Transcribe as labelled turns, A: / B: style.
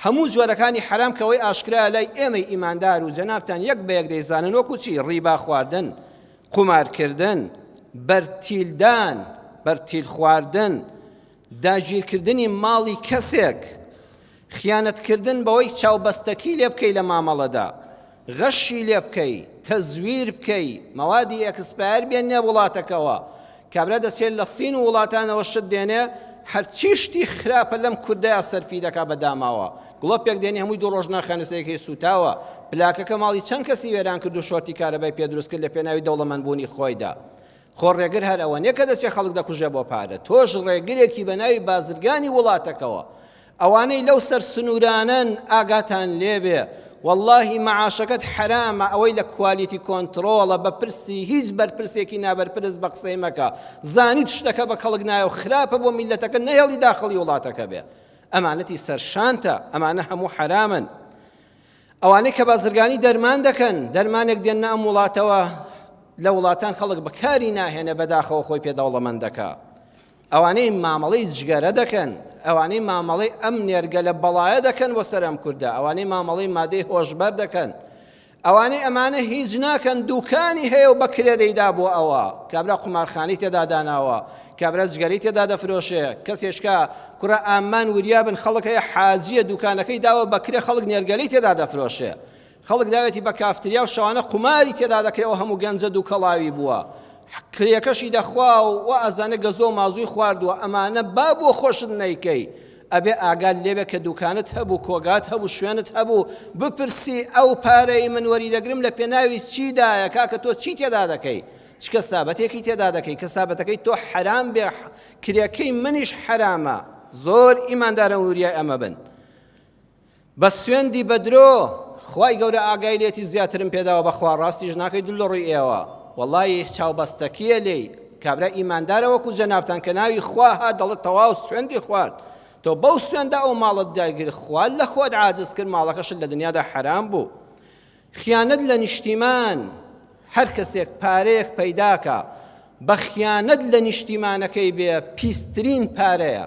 A: هەموو جۆرەکانی حرام کەوەی ئاشکرا لای ئێمەی ئیماندار و جەنابتان یەک بە یەک دەیزانن وەکو چی ڕیبا خواردن، قومارکردن، بەرتیلدان، بەرتیل خواردن، داگیرکردنی ماڵی کەسێک، خیانەتکردن بەوەی چاوبەستەکی لێ بکەی لە مامەڵەدا، غەشی لێ بکەی، تەزویر بکەی، مەوادی ئەکسپایر بێنێ وڵاتەکەوە، کابرا دەچێت لە سین و وڵاتانەوە شت دێنێ هەرچی شتی خراپە لەم کوردەیە سەرفی دەکا بەداماوە، گڵۆپێک دێنێ هەمووی دوو ڕۆژ ناخێنەسەیەکی سوتاوە، پلاکەکە ماڵی چەند کەسی وێران کرد و شۆرتی کارەبای پێ دروست کرد لە پێناوی دەوڵەمەندبوونی خۆیدا. خۆڕێگر هەر ئەوە نییە کە دەچێت خەڵک دەکوژێ بۆ پارە، تۆش ڕێگرێکی بە ناوی بازرگانی وڵاتەکەوە. ئەوانەی لەو سەر سنوورانن ئاگاتان لێبێ، واللهی معاشەکەت حرامە، ئەوەی لە کوالیتی کۆنتڕۆڵە بە پرسی هیچ بەرپرسێکی نابەرپرس بە قسەی مەکە، زانیت شتەکە بە کەڵک نایە و خراپە بۆ میلەتەکە نەهێڵی داخڵی وڵاتەکە بێ. ئەمانەتی سەرشانتە، ئەمانە هەموو حرامن. ئەوانەی کە بازرگانی دەرمان دەکەن، دەرمانێک دێنە ئەم وڵاتەوە، لە وڵاتان خەڵک بەکاری ناهێنە بەداخەوە خۆی پێدەوڵەمەندەکە. ئەوانەی مامەڵەی جگەرە دەکەن، ئەوانەی مامەڵەی ئەم نێرگە لە بەڵایە دەکەن بۆ سەر ئەم کوردە، ئەوانەی مامەڵەی مادەی هۆشبەر دەکەن، ئەوانەی ئەمانە هیچ ناکەن، دوکانی هەیە و بەکرێ دەیدا بۆ ئەوە، کابرا قومارخانەی تێدا داناوە، کابرا جگەری تێدا دەفرۆشێ، کەسێشکە کوڕە ئامان وریابن خەڵک هەیە حاجیە دوکانەکەی داوە بەکرێ خەڵک نێرگەلەی تێدا دەفرۆشێ، خەڵک داوێتی بە کافتریا و شەوانە قوماری تێدا دەکرێەوە هەموو گەنجە دووکەڵاوی بووە، کرێکەشی دەخوا و ئازانە گەزۆ و مازووی خواردووە، ئەمانە با بۆ خۆشت نەیکەی، ئەبێ ئاگات لێبێ کە دوکانت هەبوو، کۆگات هەبوو، شوێنت هەبوو، بپرسی ئەو پارەی من وەری دەگرم لە پێناوی چیدایە، کاکە تۆ چی تێدا دەکەی، چ کەسابەتێکی تێدا دەکەی، کەسابەتەکەی تۆ حرام بێ، کرێکەی منیش حرامە. زۆر ئیماندارە وریای ئەمە بن. بە سوێندی بەدرۆ خوای گەورە ئاگای لێتی زیاترم پێداوە، بەخوا ڕاستیش ناکەی دڵ لە ڕووی ئێوە، وەڵی چاوبەستەکیە لێی، کابرا ئیماندارە وەکو جەنابتان کە ناوی خوا هات دەڵێت تەواو سوێندی خوارد، تۆ بەو سوێندا ئەو ماڵت داگیر خوارد لە خۆت عاجز کرد، ماڵەکەشت لە دنیادا حرام بوو. خیانەت لە نیشتیمان، هەر کەسێک پارەیەک پەیداکە بە خیانەت لە نیشتیمانەکەی بێ پیسترین پارەیە.